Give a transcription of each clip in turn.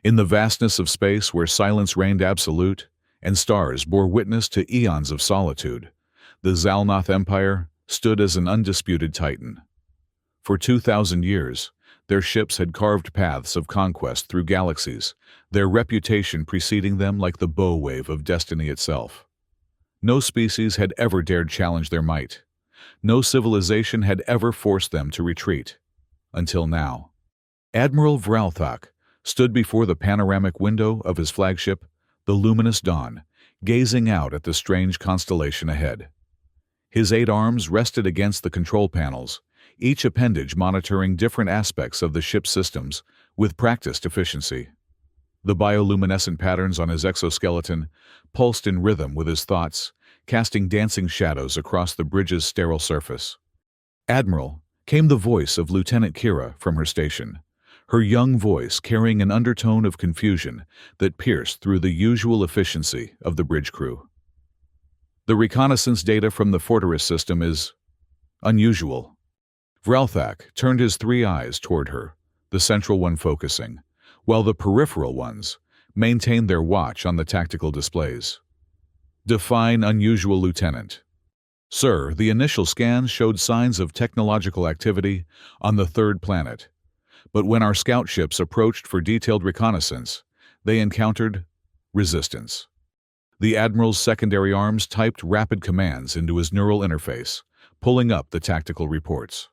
In the vastness of space where silence reigned absolute, and stars bore witness to eons of solitude, the Zalnoth Empire stood as an undisputed titan. For 2,000 years, their ships had carved paths of conquest through galaxies, their reputation preceding them like the bow wave of destiny itself. No species had ever dared challenge their might. No civilization had ever forced them to retreat. Until now. Admiral Vralthak stood before the panoramic window of his flagship, the luminous dawn, gazing out at the strange constellation ahead. His 8 arms rested against the control panels, each appendage monitoring different aspects of the ship's systems with practiced efficiency. The bioluminescent patterns on his exoskeleton pulsed in rhythm with his thoughts, casting dancing shadows across the bridge's sterile surface. "Admiral," came the voice of Lieutenant Kira from her station, her young voice carrying an undertone of confusion that pierced through the usual efficiency of the bridge crew. "The reconnaissance data from the Fortress system is unusual." Vralthak turned his 3 eyes toward her, the central one focusing, while the peripheral ones maintained their watch on the tactical displays. "Define unusual, Lieutenant." "Sir, the initial scans showed signs of technological activity on the 3rd planet, but when our scout ships approached for detailed reconnaissance, they encountered resistance." The Admiral's secondary arms typed rapid commands into his neural interface, pulling up the tactical reports.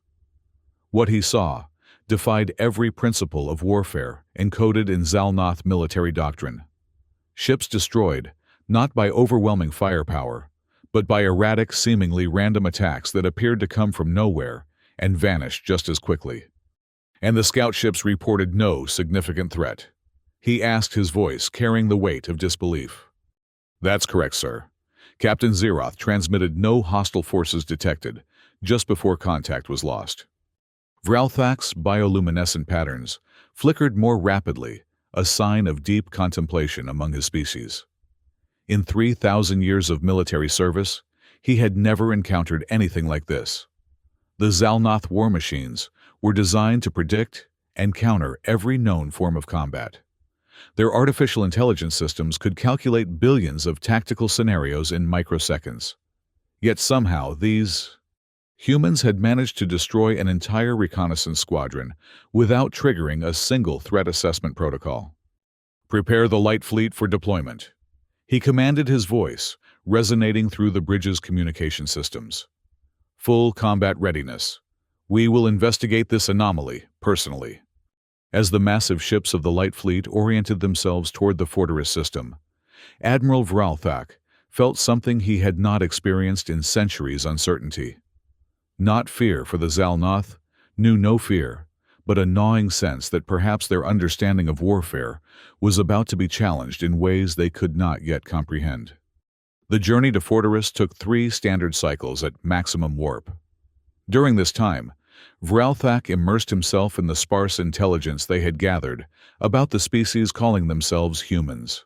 What he saw defied every principle of warfare encoded in Zalnoth military doctrine. Ships destroyed, not by overwhelming firepower, but by erratic, seemingly random attacks that appeared to come from nowhere and vanished just as quickly. And the scout ships reported no significant threat. He asked, his voice carrying the weight of disbelief. "That's correct, sir. Captain Zeroth transmitted no hostile forces detected just before contact was lost." Vralthak's bioluminescent patterns flickered more rapidly, a sign of deep contemplation among his species. In 3,000 years of military service, he had never encountered anything like this. The Zalnoth war machines were designed to predict and counter every known form of combat. Their artificial intelligence systems could calculate billions of tactical scenarios in microseconds. Yet somehow these humans had managed to destroy an entire reconnaissance squadron without triggering a single threat assessment protocol. "Prepare the light fleet for deployment," he commanded, his voice resonating through the bridge's communication systems. "Full combat readiness. We will investigate this anomaly personally." As the massive ships of the Light Fleet oriented themselves toward the Fortress system, Admiral Vralthak felt something he had not experienced in centuries: uncertainty. Not fear for the Zalnoth, knew no fear, but a gnawing sense that perhaps their understanding of warfare was about to be challenged in ways they could not yet comprehend. The journey to Fortress took 3 standard cycles at maximum warp. During this time, Vralthak immersed himself in the sparse intelligence they had gathered about the species calling themselves humans.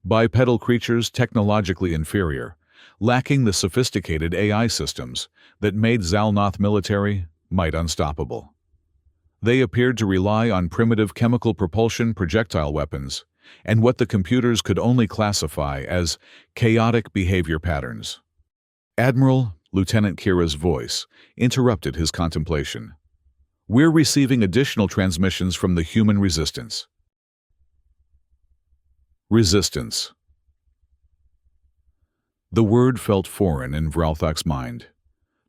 Bipedal creatures technologically inferior, lacking the sophisticated AI systems that made Zalnoth military might unstoppable. They appeared to rely on primitive chemical propulsion projectile weapons and what the computers could only classify as chaotic behavior patterns. "Admiral," Lieutenant Kira's voice interrupted his contemplation. "We're receiving additional transmissions from the human resistance." Resistance. The word felt foreign in Vralthak's mind.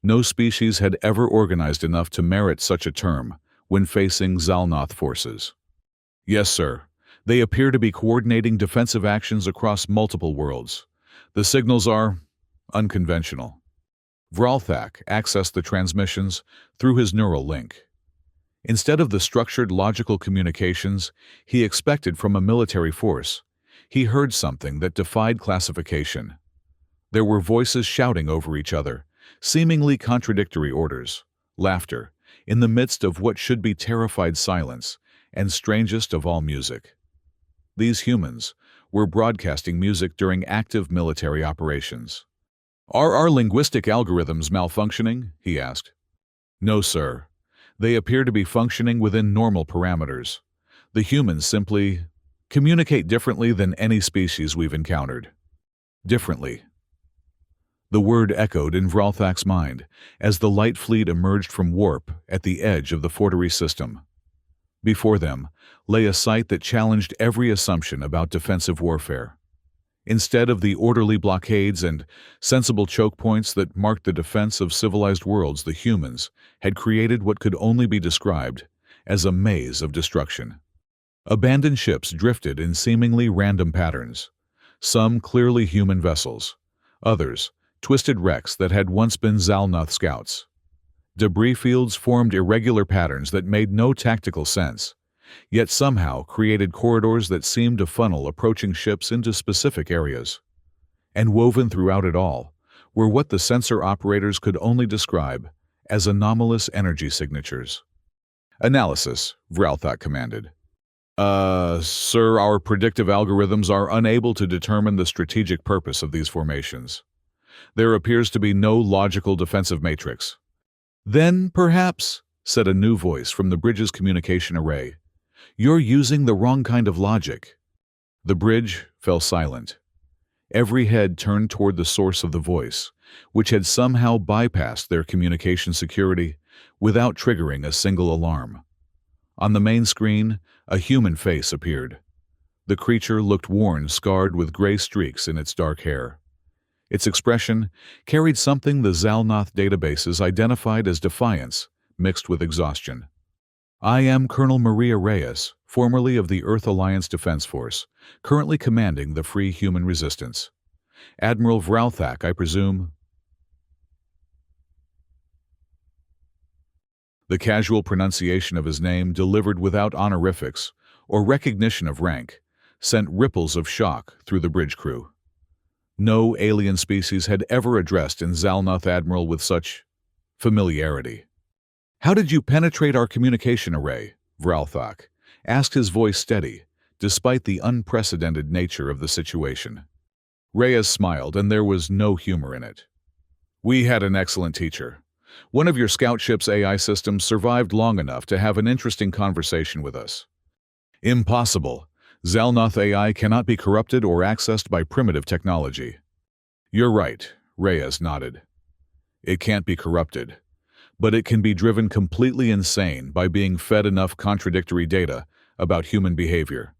No species had ever organized enough to merit such a term when facing Zalnoth forces. "Yes, sir. They appear to be coordinating defensive actions across multiple worlds. The signals are unconventional." Vralthak accessed the transmissions through his neural link. Instead of the structured logical communications he expected from a military force, he heard something that defied classification. There were voices shouting over each other, seemingly contradictory orders, laughter, in the midst of what should be terrified silence, and strangest of all, music. These humans were broadcasting music during active military operations. "Are our linguistic algorithms malfunctioning?" he asked. "No, sir. They appear to be functioning within normal parameters. The humans simply Communicate differently than any species we've encountered. Differently. The word echoed in Vralthak's mind as the light fleet emerged from warp at the edge of the Fortery system. Before them lay a sight that challenged every assumption about defensive warfare. Instead of the orderly blockades and sensible choke points that marked the defense of civilized worlds, the humans had created what could only be described as a maze of destruction. Abandoned ships drifted in seemingly random patterns, some clearly human vessels, others twisted wrecks that had once been Zalnoth scouts. Debris fields formed irregular patterns that made no tactical sense, yet somehow created corridors that seemed to funnel approaching ships into specific areas. And woven throughout it all were what the sensor operators could only describe as anomalous energy signatures. Analysis, Vralthak commanded. Sir, our predictive algorithms are unable to determine the strategic purpose of these formations. There appears to be no logical defensive matrix. Then, perhaps, said a new voice from the bridge's communication array, you're using the wrong kind of logic. The bridge fell silent. Every head turned toward the source of the voice, which had somehow bypassed their communication security without triggering a single alarm. On the main screen, a human face appeared. The creature looked worn, scarred with gray streaks in its dark hair. Its expression carried something the Zalnoth databases identified as defiance, mixed with exhaustion. I am Colonel Maria Reyes, formerly of the Earth Alliance Defense Force, currently commanding the Free Human Resistance. Admiral Vralthak, I presume. The casual pronunciation of his name, delivered without honorifics or recognition of rank, sent ripples of shock through the bridge crew. No alien species had ever addressed an Zalnoth admiral with such familiarity. How did you penetrate our communication array? Vralthak asked, his voice steady, despite the unprecedented nature of the situation. Reyes smiled, and there was no humor in it. We had an excellent teacher. One of your scout ship's AI systems survived long enough to have an interesting conversation with us. Impossible. Zalnoth AI cannot be corrupted or accessed by primitive technology. You're right, Reyes nodded. It can't be corrupted, but it can be driven completely insane by being fed enough contradictory data about human behavior.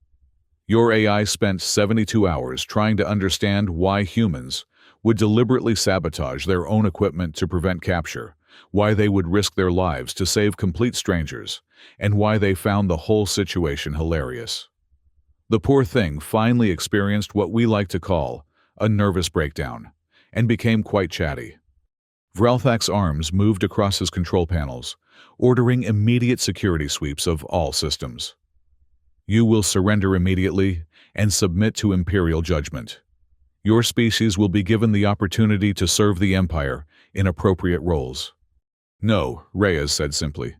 Your AI spent 72 hours trying to understand why humans would deliberately sabotage their own equipment to prevent capture, why they would risk their lives to save complete strangers, and why they found the whole situation hilarious. The poor thing finally experienced what we like to call a nervous breakdown, and became quite chatty. Vralthak's arms moved across his control panels, ordering immediate security sweeps of all systems. You will surrender immediately and submit to Imperial judgment. Your species will be given the opportunity to serve the Empire in appropriate roles. No, Reyes said simply.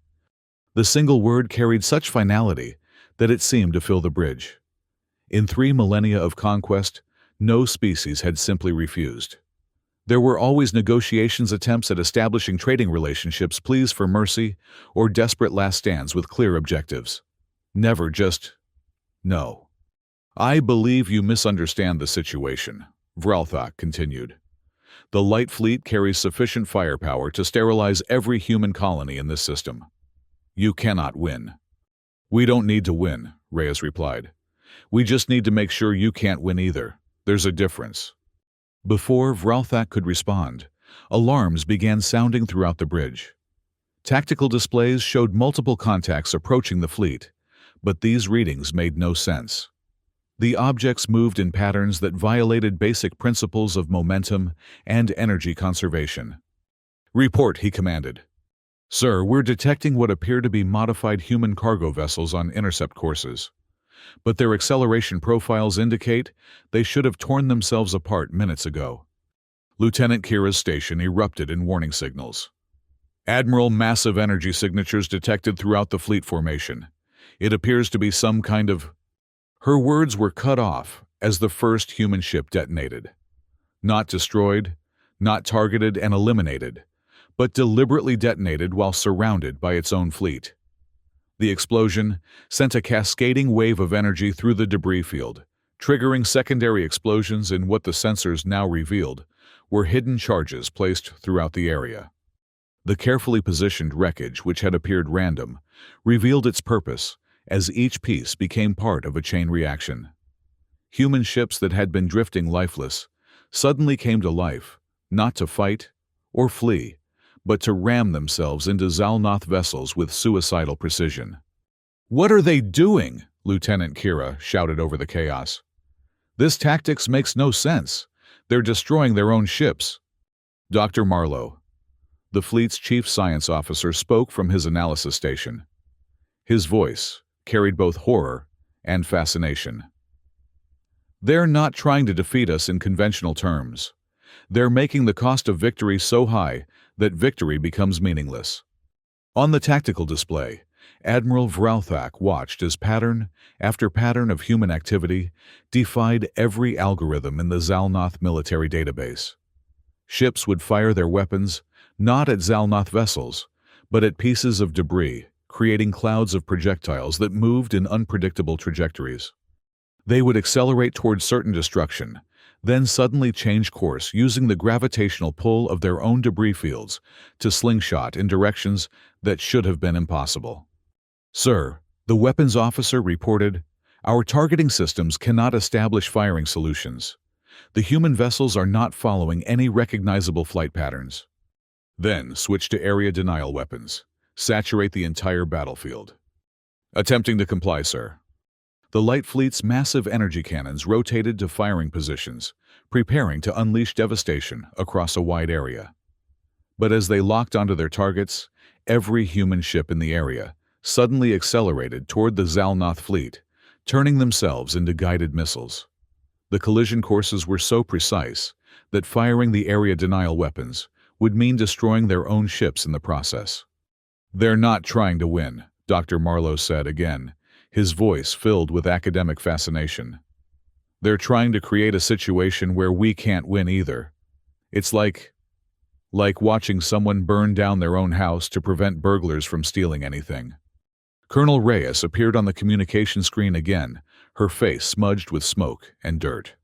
The single word carried such finality that it seemed to fill the bridge. In 3 millennia of conquest, no species had simply refused. There were always negotiations, attempts at establishing trading relationships, pleas for mercy, or desperate last stands with clear objectives. Never just, no. I believe you misunderstand the situation, Vralthak continued. The Light Fleet carries sufficient firepower to sterilize every human colony in this system. You cannot win. We don't need to win, Reyes replied. We just need to make sure you can't win either. There's a difference. Before Vralthak could respond, alarms began sounding throughout the bridge. Tactical displays showed multiple contacts approaching the fleet, but these readings made no sense. The objects moved in patterns that violated basic principles of momentum and energy conservation. Report, he commanded. Sir, we're detecting what appear to be modified human cargo vessels on intercept courses. But their acceleration profiles indicate they should have torn themselves apart minutes ago. Lieutenant Kira's station erupted in warning signals. Admiral, massive energy signatures detected throughout the fleet formation. It appears to be some kind of... Her words were cut off as the first human ship detonated. Not destroyed, not targeted and eliminated, but deliberately detonated while surrounded by its own fleet. The explosion sent a cascading wave of energy through the debris field, triggering secondary explosions in what the sensors now revealed were hidden charges placed throughout the area. The carefully positioned wreckage, which had appeared random, revealed its purpose as each piece became part of a chain reaction. Human ships that had been drifting lifeless suddenly came to life, not to fight or flee, but to ram themselves into Zalnoth vessels with suicidal precision. "What are they doing?" Lieutenant Kira shouted over the chaos. "This tactics makes no sense. They're destroying their own ships." Dr. Marlowe, the fleet's chief science officer, spoke from his analysis station. His voice carried both horror and fascination. "They're not trying to defeat us in conventional terms. They're making the cost of victory so high that victory becomes meaningless." On the tactical display, Admiral Vralthak watched as pattern after pattern of human activity defied every algorithm in the Zalnoth military database. Ships would fire their weapons not at Zalnoth vessels, but at pieces of debris, creating clouds of projectiles that moved in unpredictable trajectories. They would accelerate towards certain destruction, then suddenly change course using the gravitational pull of their own debris fields to slingshot in directions that should have been impossible. "Sir," the weapons officer reported, "our targeting systems cannot establish firing solutions. The human vessels are not following any recognizable flight patterns." "Then switch to area denial weapons. Saturate the entire battlefield." "Attempting to comply, sir." The light fleet's massive energy cannons rotated to firing positions, preparing to unleash devastation across a wide area. But as they locked onto their targets, every human ship in the area suddenly accelerated toward the Zalnoth fleet, turning themselves into guided missiles. The collision courses were so precise that firing the area denial weapons would mean destroying their own ships in the process. "They're not trying to win," Dr. Marlowe said again, his voice filled with academic fascination. "They're trying to create a situation where we can't win either. It's like watching someone burn down their own house to prevent burglars from stealing anything." Colonel Reyes appeared on the communication screen again, her face smudged with smoke and dirt.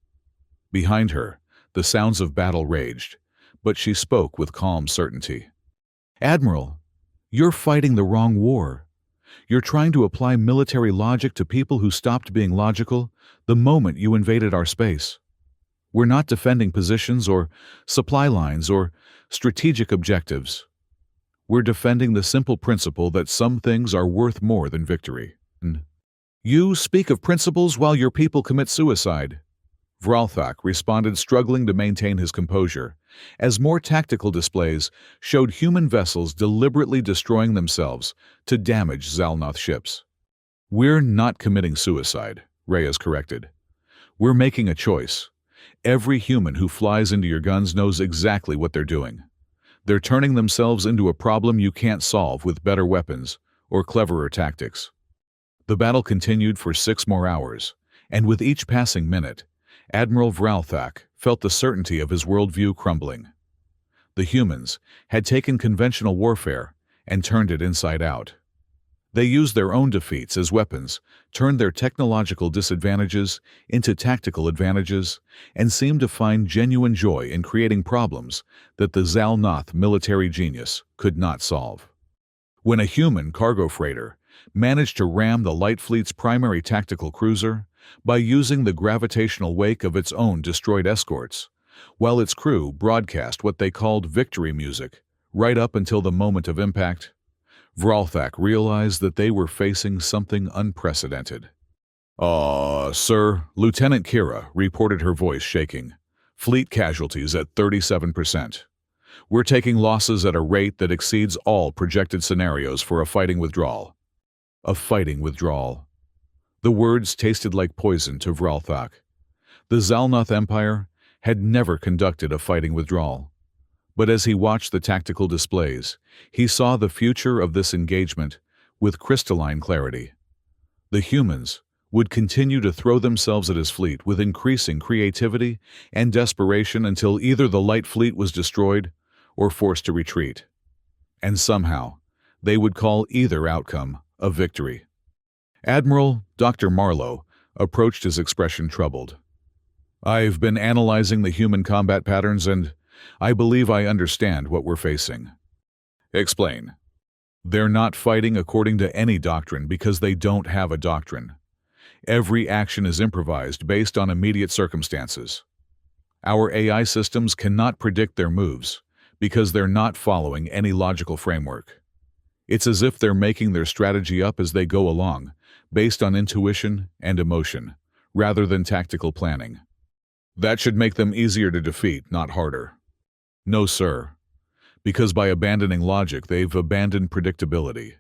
Behind her, the sounds of battle raged, but she spoke with calm certainty. "Admiral, you're fighting the wrong war. You're trying to apply military logic to people who stopped being logical the moment you invaded our space. We're not defending positions or supply lines or strategic objectives. We're defending the simple principle that some things are worth more than victory." "You speak of principles while your people commit suicide," Vralthak responded, struggling to maintain his composure, as more tactical displays showed human vessels deliberately destroying themselves to damage Zalnoth ships. "We're not committing suicide," Reyes corrected. "We're making a choice. Every human who flies into your guns knows exactly what they're doing. They're turning themselves into a problem you can't solve with better weapons or cleverer tactics." The battle continued for 6 more hours, and with each passing minute, Admiral Vralthak felt the certainty of his worldview crumbling. The humans had taken conventional warfare and turned it inside out. They used their own defeats as weapons, turned their technological disadvantages into tactical advantages, and seemed to find genuine joy in creating problems that the Zalnoth military genius could not solve. When a human cargo freighter managed to ram the light fleet's primary tactical cruiser by using the gravitational wake of its own destroyed escorts, while its crew broadcast what they called victory music right up until the moment of impact, Vralthak realized that they were facing something unprecedented. Sir," Lieutenant Kira reported, her voice shaking. "Fleet casualties at 37%. We're taking losses at a rate that exceeds all projected scenarios for a fighting withdrawal." A fighting withdrawal. The words tasted like poison to Vralthak. The Zalnoth Empire had never conducted a fighting withdrawal. But as he watched the tactical displays, he saw the future of this engagement with crystalline clarity. The humans would continue to throw themselves at his fleet with increasing creativity and desperation until either the light fleet was destroyed or forced to retreat. And somehow, they would call either outcome A victory. Admiral Dr. Marlowe approached, his expression troubled. I've been analyzing the human combat patterns and I believe I understand what we're facing. Explain. They're not fighting according to any doctrine because they don't have a doctrine. Every action is improvised based on immediate circumstances. Our AI systems cannot predict their moves because they're not following any logical framework. It's as if they're making their strategy up as they go along, based on intuition and emotion, rather than tactical planning. That should make them easier to defeat, not harder. No, sir. Because by abandoning logic, they've abandoned predictability.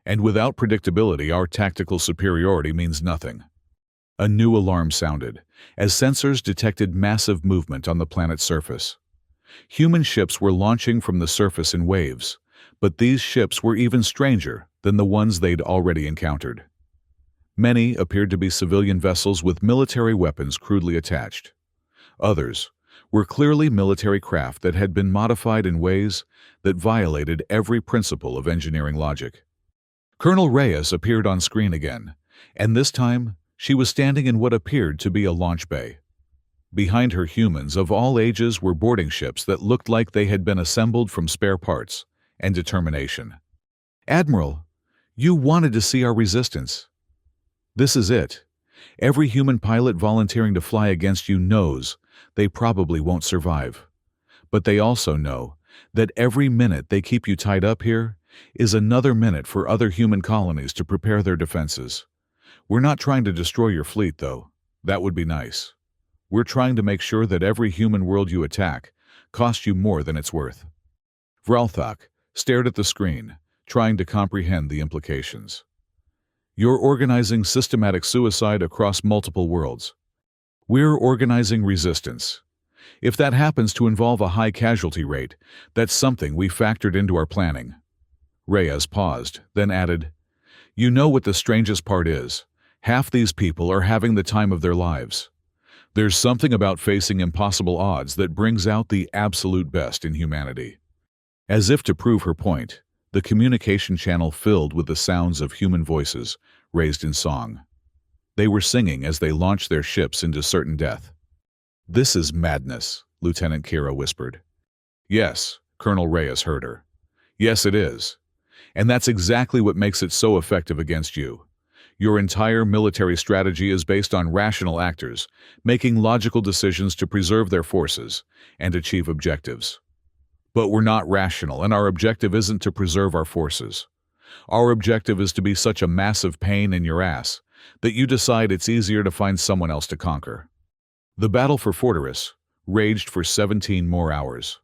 And without predictability, our tactical superiority means nothing. A new alarm sounded, as sensors detected massive movement on the planet's surface. Human ships were launching from the surface in waves, but these ships were even stranger than the ones they'd already encountered. Many appeared to be civilian vessels with military weapons crudely attached. Others were clearly military craft that had been modified in ways that violated every principle of engineering logic. Colonel Reyes appeared on screen again, and this time she was standing in what appeared to be a launch bay. Behind her, humans of all ages were boarding ships that looked like they had been assembled from spare parts and determination. Admiral, you wanted to see our resistance. This is it. Every human pilot volunteering to fly against you knows they probably won't survive. But they also know that every minute they keep you tied up here is another minute for other human colonies to prepare their defenses. We're not trying to destroy your fleet, though. That would be nice. We're trying to make sure that every human world you attack costs you more than it's worth. Vralthak stared at the screen, trying to comprehend the implications. You're organizing systematic suicide across multiple worlds. We're organizing resistance. If that happens to involve a high casualty rate, that's something we factored into our planning. Reyes paused, then added, You know what the strangest part is? Half these people are having the time of their lives. There's something about facing impossible odds that brings out the absolute best in humanity. As if to prove her point, the communication channel filled with the sounds of human voices raised in song. They were singing as they launched their ships into certain death. This is madness, Lieutenant Kira whispered. Yes, Colonel Reyes heard her. Yes, it is. And that's exactly what makes it so effective against you. Your entire military strategy is based on rational actors, making logical decisions to preserve their forces and achieve objectives. But we're not rational, and our objective isn't to preserve our forces. Our objective is to be such a massive pain in your ass that you decide it's easier to find someone else to conquer. The battle for Fortress raged for 17 more hours.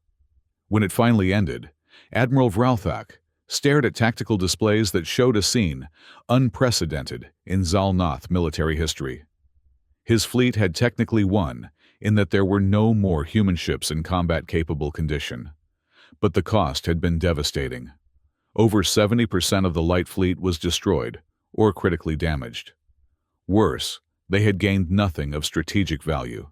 When it finally ended, Admiral Vralthak stared at tactical displays that showed a scene unprecedented in Zalnoth military history. His fleet had technically won in that there were no more human ships in combat-capable condition. But the cost had been devastating. Over 70% of the light fleet was destroyed or critically damaged. Worse, they had gained nothing of strategic value.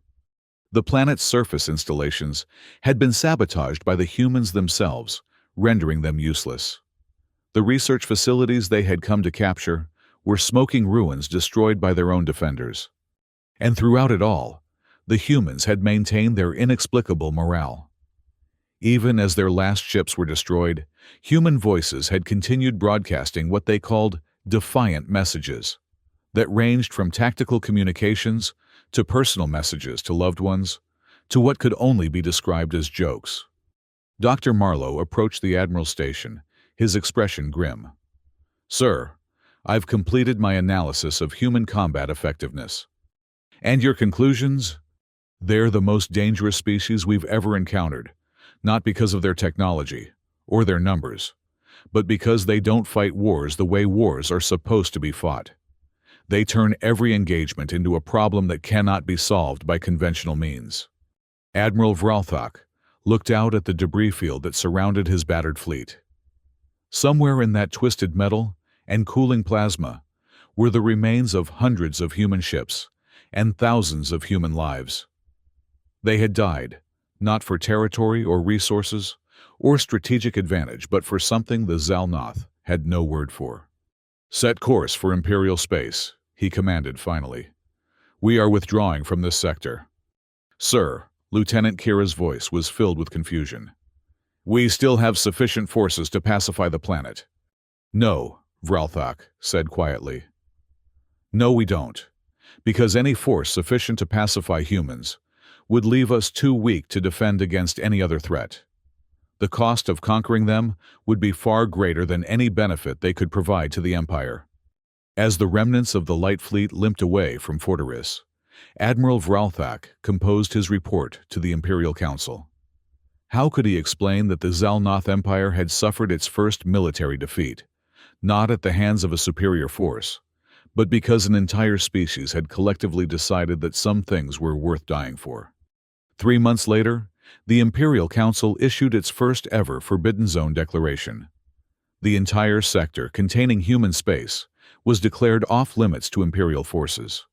The planet's surface installations had been sabotaged by the humans themselves, rendering them useless. The research facilities they had come to capture were smoking ruins destroyed by their own defenders. And throughout it all, the humans had maintained their inexplicable morale. Even as their last ships were destroyed, human voices had continued broadcasting what they called defiant messages that ranged from tactical communications to personal messages to loved ones to what could only be described as jokes. Dr. Marlowe approached the Admiral's station, his expression grim. Sir, I've completed my analysis of human combat effectiveness. And your conclusions? They're the most dangerous species we've ever encountered, not because of their technology or their numbers, but because they don't fight wars the way wars are supposed to be fought. They turn every engagement into a problem that cannot be solved by conventional means. Admiral Vralthak looked out at the debris field that surrounded his battered fleet. Somewhere in that twisted metal and cooling plasma were the remains of hundreds of human ships and thousands of human lives. They had died, not for territory or resources or strategic advantage, but for something the Zalnoth had no word for. Set course for Imperial space, he commanded finally. We are withdrawing from this sector. Sir, Lieutenant Kira's voice was filled with confusion. We still have sufficient forces to pacify the planet. No, Vralthak said quietly. No, we don't. Because any force sufficient to pacify humans would leave us too weak to defend against any other threat. The cost of conquering them would be far greater than any benefit they could provide to the Empire. As the remnants of the Light Fleet limped away from Fortaris, Admiral Vralthak composed his report to the Imperial Council. How could he explain that the Zalnoth Empire had suffered its first military defeat, not at the hands of a superior force, but because an entire species had collectively decided that some things were worth dying for? 3 months later, the Imperial Council issued its first ever Forbidden Zone declaration. The entire sector containing human space was declared off-limits to Imperial forces.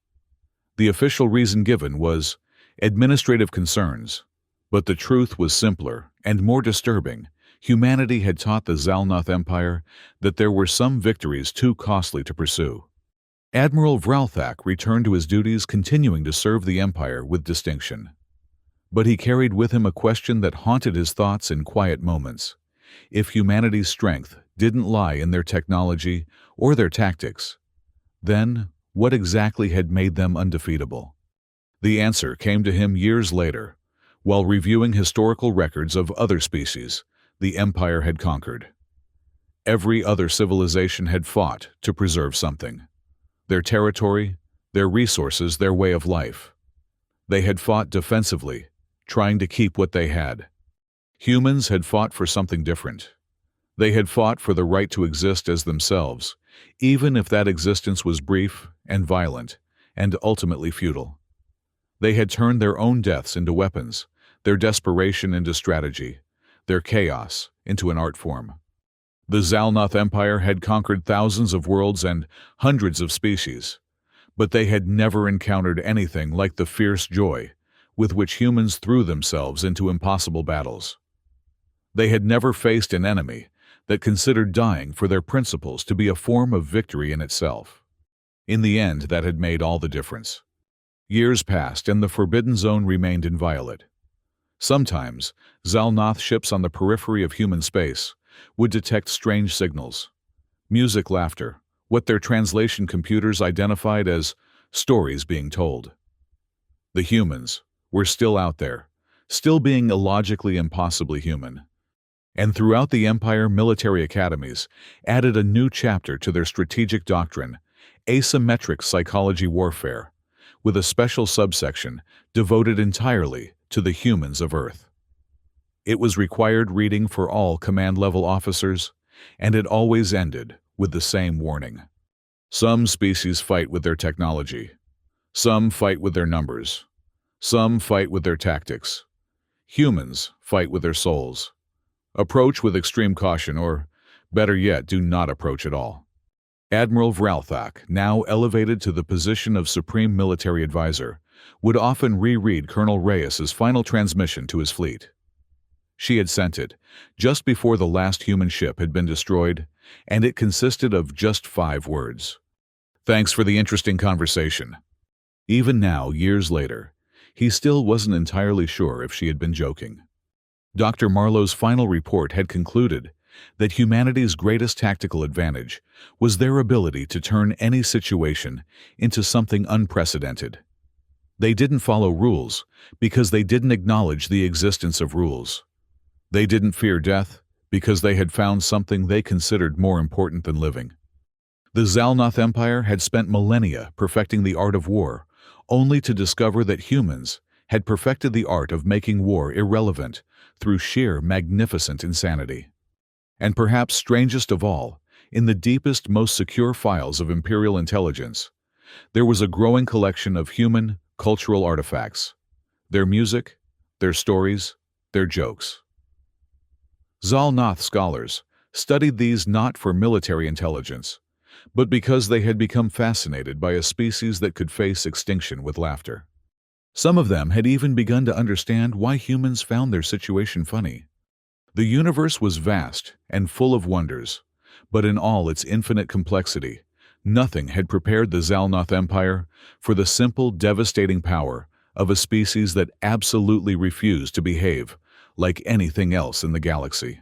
The official reason given was administrative concerns, but the truth was simpler and more disturbing. Humanity had taught the Zalnoth Empire that there were some victories too costly to pursue. Admiral Vralthak returned to his duties, continuing to serve the Empire with distinction. But he carried with him a question that haunted his thoughts in quiet moments. If humanity's strength didn't lie in their technology or their tactics, then what exactly had made them undefeatable? The answer came to him years later, while reviewing historical records of other species the Empire had conquered. Every other civilization had fought to preserve something: their territory, their resources, their way of life. They had fought defensively, trying to keep what they had. Humans had fought for something different. They had fought for the right to exist as themselves, even if that existence was brief and violent and ultimately futile. They had turned their own deaths into weapons, their desperation into strategy, their chaos into an art form. The Zalnoth Empire had conquered thousands of worlds and hundreds of species, but they had never encountered anything like the fierce joy with which humans threw themselves into impossible battles. They had never faced an enemy that considered dying for their principles to be a form of victory in itself. In the end, that had made all the difference. Years passed and the Forbidden Zone remained inviolate. Sometimes, Zalnoth ships on the periphery of human space would detect strange signals. Music, laughter, what their translation computers identified as stories being told. The humans were still out there, still being illogically, impossibly human. And throughout the Empire, military academies added a new chapter to their strategic doctrine: asymmetric psychology warfare, with a special subsection devoted entirely to the humans of Earth. It was required reading for all command-level officers, and it always ended with the same warning. Some species fight with their technology. Some fight with their numbers. Some fight with their tactics. Humans fight with their souls. Approach with extreme caution, or, better yet, do not approach at all. Admiral Vralthak, now elevated to the position of Supreme Military Advisor, would often reread Colonel Reyes's final transmission to his fleet. She had sent it just before the last human ship had been destroyed, and it consisted of just 5 words. "Thanks for the interesting conversation." Even now, years later, he still wasn't entirely sure if she had been joking. Dr. Marlowe's final report had concluded that humanity's greatest tactical advantage was their ability to turn any situation into something unprecedented. They didn't follow rules because they didn't acknowledge the existence of rules. They didn't fear death because they had found something they considered more important than living. The Zalnoth Empire had spent millennia perfecting the art of war, only to discover that humans had perfected the art of making war irrelevant through sheer magnificent insanity. And perhaps strangest of all, in the deepest, most secure files of Imperial intelligence, there was a growing collection of human, cultural artifacts: their music, their stories, their jokes. Zalnoth scholars studied these not for military intelligence, but because they had become fascinated by a species that could face extinction with laughter. Some of them had even begun to understand why humans found their situation funny. The universe was vast and full of wonders, but in all its infinite complexity, Nothing had prepared the Zalnoth Empire for the simple, devastating power of a species that absolutely refused to behave like anything else in the galaxy.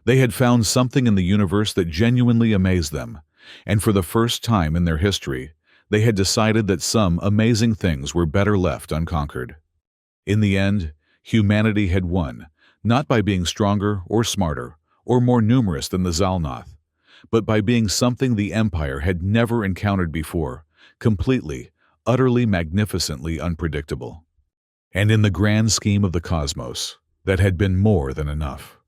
They had found something in the universe that genuinely amazed them, and for the first time in their history, they had decided that some amazing things were better left unconquered. In the end, humanity had won, not by being stronger or smarter or more numerous than the Zalnoth, but by being something the Empire had never encountered before, completely, utterly magnificently unpredictable. And in the grand scheme of the cosmos, that had been more than enough.